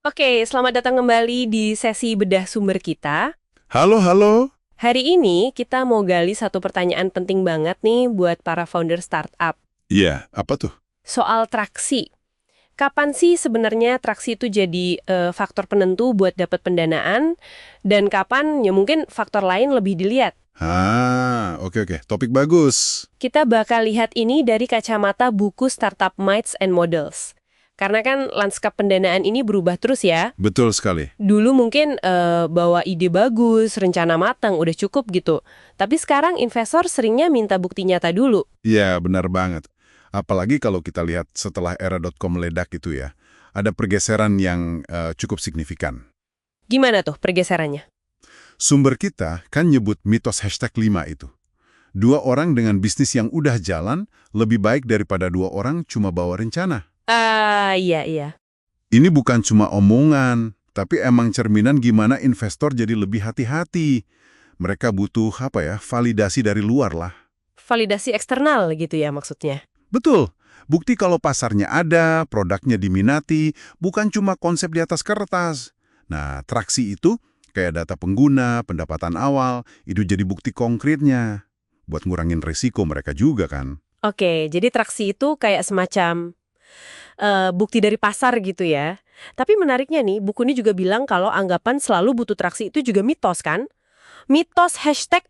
Oke, selamat datang kembali di sesi bedah sumber kita. Halo, halo. Hari ini kita mau gali satu pertanyaan penting banget nih buat para founder startup. Iya, apa tuh? Soal traksi. Kapan sih sebenarnya traksi itu jadi faktor penentu buat dapat pendanaan? Dan kapan ya mungkin faktor lain lebih dilihat? Oke, oke. Topik bagus. Kita bakal lihat ini dari kacamata buku Startup Myths and Models. Karena kan lanskap pendanaan ini berubah terus ya. Betul sekali. Dulu mungkin bawa ide bagus, rencana matang, udah cukup gitu. Tapi sekarang investor seringnya minta bukti nyata dulu. Iya, benar banget. Apalagi kalau kita lihat setelah era.com meledak itu ya. Ada pergeseran yang cukup signifikan. Gimana tuh pergeserannya? Sumber kita kan nyebut mitos #5 itu. Dua orang dengan bisnis yang udah jalan lebih baik daripada dua orang cuma bawa rencana. Iya, iya. Ini bukan cuma omongan, tapi emang cerminan gimana investor jadi lebih hati-hati. Mereka butuh validasi dari luar lah. Validasi eksternal gitu ya maksudnya. Betul. Bukti kalau pasarnya ada, produknya diminati, bukan cuma konsep di atas kertas. Nah, traksi itu kayak data pengguna, pendapatan awal, itu jadi bukti konkretnya. Buat ngurangin risiko mereka juga kan. Oke, jadi traksi itu kayak semacam bukti dari pasar gitu ya. Tapi menariknya nih, buku ini juga bilang kalau anggapan selalu butuh traksi itu juga mitos kan? Mitos #4.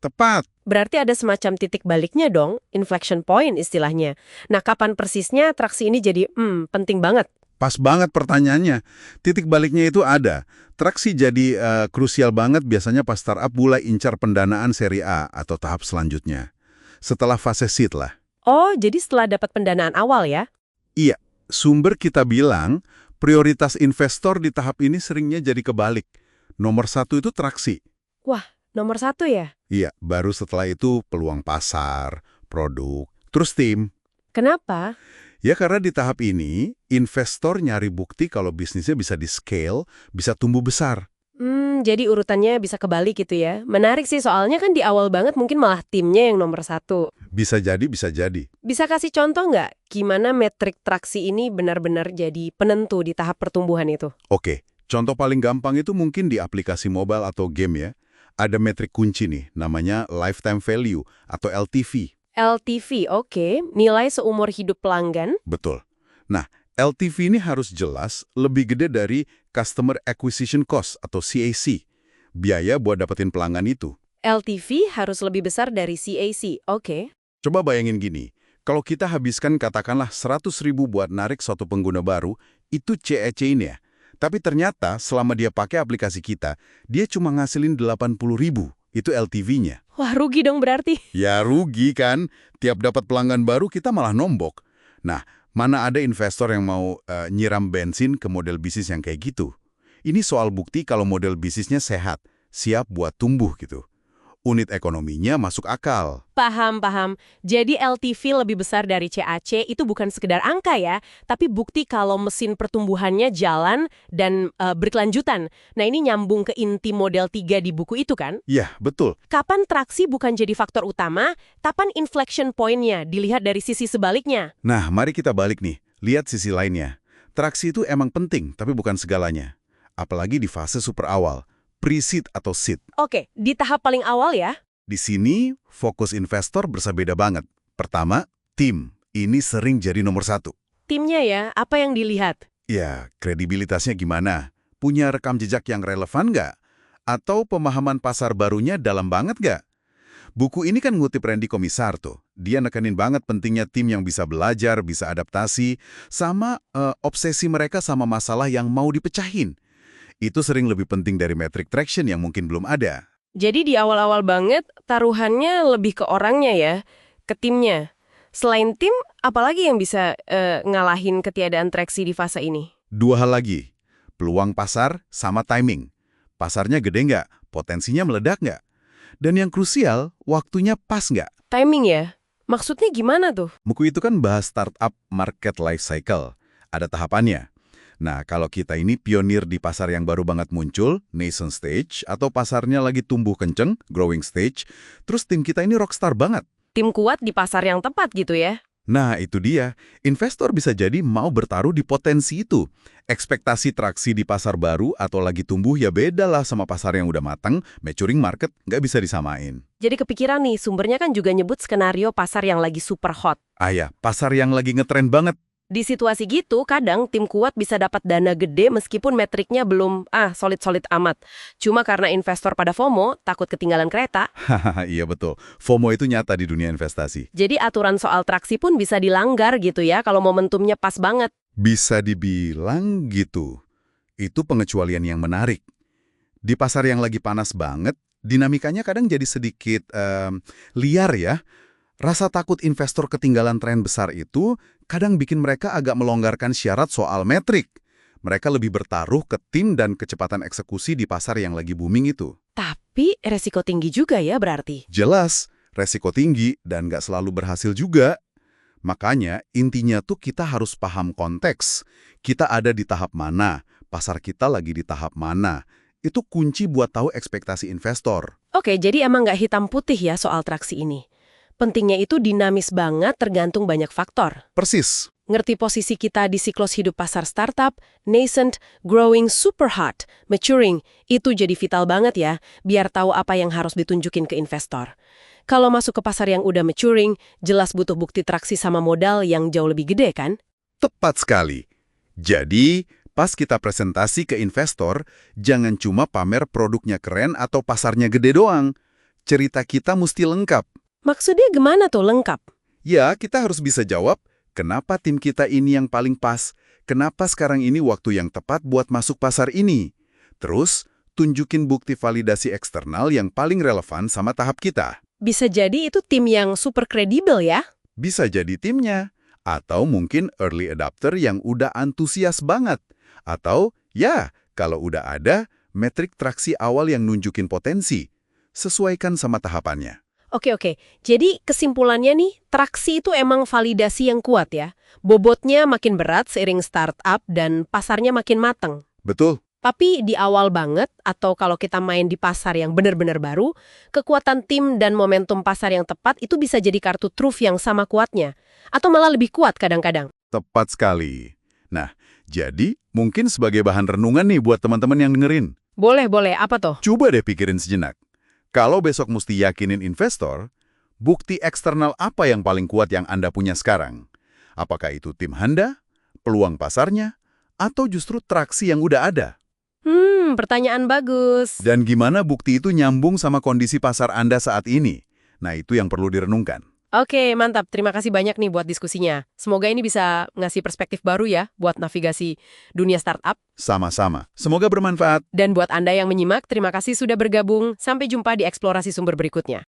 Tepat. Berarti ada semacam titik baliknya dong, inflection point istilahnya. Nah, kapan persisnya traksi ini jadi penting banget? Pas banget pertanyaannya. Titik baliknya itu ada. Traksi jadi krusial banget biasanya pas startup mulai incar pendanaan seri A atau tahap selanjutnya. Setelah fase seed lah. Oh, jadi setelah dapat pendanaan awal ya? Iya, sumber kita bilang prioritas investor di tahap ini seringnya jadi kebalik. Nomor satu itu traksi. Wah, nomor 1 ya? Iya, baru setelah itu peluang pasar, produk, terus tim. Kenapa? Ya karena di tahap ini, investor nyari bukti kalau bisnisnya bisa di-scale, bisa tumbuh besar. Jadi urutannya bisa kebalik gitu ya. Menarik sih soalnya kan di awal banget mungkin malah timnya yang nomor 1. Bisa jadi, bisa jadi. Bisa kasih contoh nggak gimana metrik traksi ini benar-benar jadi penentu di tahap pertumbuhan itu? Oke, contoh paling gampang itu mungkin di aplikasi mobile atau game ya. Ada metrik kunci nih, namanya lifetime value atau LTV. LTV, oke. Nilai seumur hidup pelanggan. Betul. Nah, LTV ini harus jelas lebih gede dari Customer Acquisition Cost atau CAC, biaya buat dapetin pelanggan itu. LTV harus lebih besar dari CAC, oke. Coba bayangin gini, kalau kita habiskan katakanlah 100.000 buat narik suatu pengguna baru, itu CAC ini ya. Tapi ternyata selama dia pakai aplikasi kita, dia cuma ngasilin 80.000, itu LTV-nya. Wah, rugi dong berarti. Ya rugi kan, tiap dapat pelanggan baru kita malah nombok. Nah, mana ada investor yang mau nyiram bensin ke model bisnis yang kayak gitu? Ini soal bukti kalau model bisnisnya sehat, siap buat tumbuh gitu. Unit ekonominya masuk akal. Paham, paham. Jadi LTV lebih besar dari CAC itu bukan sekedar angka ya, tapi bukti kalau mesin pertumbuhannya jalan dan berkelanjutan. Nah ini nyambung ke inti model 3 di buku itu kan? Ya, betul. Kapan traksi bukan jadi faktor utama, kapan inflection point-nya dilihat dari sisi sebaliknya? Nah, mari kita balik nih. Lihat sisi lainnya. Traksi itu emang penting, tapi bukan segalanya. Apalagi di fase super awal, pre-seed atau seed. Oke, di tahap paling awal ya. Di sini, fokus investor berbeda banget. Pertama, tim. Ini sering jadi nomor satu. Timnya ya, apa yang dilihat? Ya, kredibilitasnya gimana? Punya rekam jejak yang relevan nggak? Atau pemahaman pasar barunya dalam banget nggak? Buku ini kan ngutip Randy Komisar tuh. Dia nekenin banget pentingnya tim yang bisa belajar, bisa adaptasi, sama obsesi mereka sama masalah yang mau dipecahin. Itu sering lebih penting dari metric traction yang mungkin belum ada. Jadi di awal-awal banget, taruhannya lebih ke orangnya ya, ke timnya. Selain tim, apalagi yang bisa ngalahin ketiadaan traksi di fase ini? Dua hal lagi, peluang pasar sama timing. Pasarnya gede nggak? Potensinya meledak nggak? Dan yang krusial, waktunya pas nggak? Timing ya? Maksudnya gimana tuh? Buku itu kan bahas startup market life cycle. Ada tahapannya. Nah, kalau kita ini pionir di pasar yang baru banget muncul, nascent stage, atau pasarnya lagi tumbuh kenceng, growing stage, terus tim kita ini rockstar banget. Tim kuat di pasar yang tepat gitu ya? Nah, itu dia. Investor bisa jadi mau bertaruh di potensi itu. Ekspektasi traksi di pasar baru atau lagi tumbuh ya beda lah sama pasar yang udah matang, maturing market nggak bisa disamain. Jadi kepikiran nih, sumbernya kan juga nyebut skenario pasar yang lagi super hot. Ah ya, pasar yang lagi ngetren banget. Di situasi gitu, kadang tim kuat bisa dapat dana gede meskipun metriknya belum solid-solid amat. Cuma karena investor pada FOMO, takut ketinggalan kereta, Hahaha, iya betul. FOMO itu nyata di dunia investasi. jadi aturan soal traksi pun bisa dilanggar gitu ya kalau momentumnya pas banget. Bisa dibilang gitu. Itu pengecualian yang menarik. Di pasar yang lagi panas banget, dinamikanya kadang jadi sedikit liar ya. Rasa takut investor ketinggalan tren besar itu kadang bikin mereka agak melonggarkan syarat soal metrik. Mereka lebih bertaruh ke tim dan kecepatan eksekusi di pasar yang lagi booming itu. Tapi resiko tinggi juga ya berarti. Jelas, resiko tinggi dan nggak selalu berhasil juga. Makanya, intinya tuh kita harus paham konteks. Kita ada di tahap mana, pasar kita lagi di tahap mana. Itu kunci buat tahu ekspektasi investor. Oke, jadi emang nggak hitam putih ya soal traksi ini. Pentingnya itu dinamis banget tergantung banyak faktor. Persis. Ngerti posisi kita di siklus hidup pasar startup, nascent, growing, super hot, maturing, itu jadi vital banget ya, biar tahu apa yang harus ditunjukin ke investor. Kalau masuk ke pasar yang udah maturing, jelas butuh bukti traksi sama modal yang jauh lebih gede kan? Tepat sekali. Jadi, pas kita presentasi ke investor, jangan cuma pamer produknya keren atau pasarnya gede doang. Cerita kita mesti lengkap. Maksudnya gimana tuh lengkap? Ya, kita harus bisa jawab, kenapa tim kita ini yang paling pas? Kenapa sekarang ini waktu yang tepat buat masuk pasar ini? Terus, tunjukin bukti validasi eksternal yang paling relevan sama tahap kita. Bisa jadi itu tim yang super kredibel ya? Bisa jadi timnya. Atau mungkin early adopter yang udah antusias banget. Atau, ya, kalau udah ada, metrik traksi awal yang nunjukin potensi. Sesuaikan sama tahapannya. Oke. Jadi kesimpulannya nih, traksi itu emang validasi yang kuat ya. Bobotnya makin berat seiring startup dan pasarnya makin mateng. Betul. Tapi di awal banget, atau kalau kita main di pasar yang benar-benar baru, kekuatan tim dan momentum pasar yang tepat itu bisa jadi kartu truf yang sama kuatnya. Atau malah lebih kuat kadang-kadang. Tepat sekali. Nah, jadi mungkin sebagai bahan renungan nih buat teman-teman yang dengerin. Boleh. Apa tuh? Coba deh pikirin sejenak. Kalau besok mesti yakinin investor, bukti eksternal apa yang paling kuat yang Anda punya sekarang? Apakah itu tim Anda, peluang pasarnya, atau justru traksi yang udah ada? Pertanyaan bagus. Dan gimana bukti itu nyambung sama kondisi pasar Anda saat ini? Nah, itu yang perlu direnungkan. Oke, mantap. Terima kasih banyak nih buat diskusinya. Semoga ini bisa ngasih perspektif baru ya buat navigasi dunia startup. Sama-sama. Semoga bermanfaat. Dan buat Anda yang menyimak, terima kasih sudah bergabung. Sampai jumpa di eksplorasi sumber berikutnya.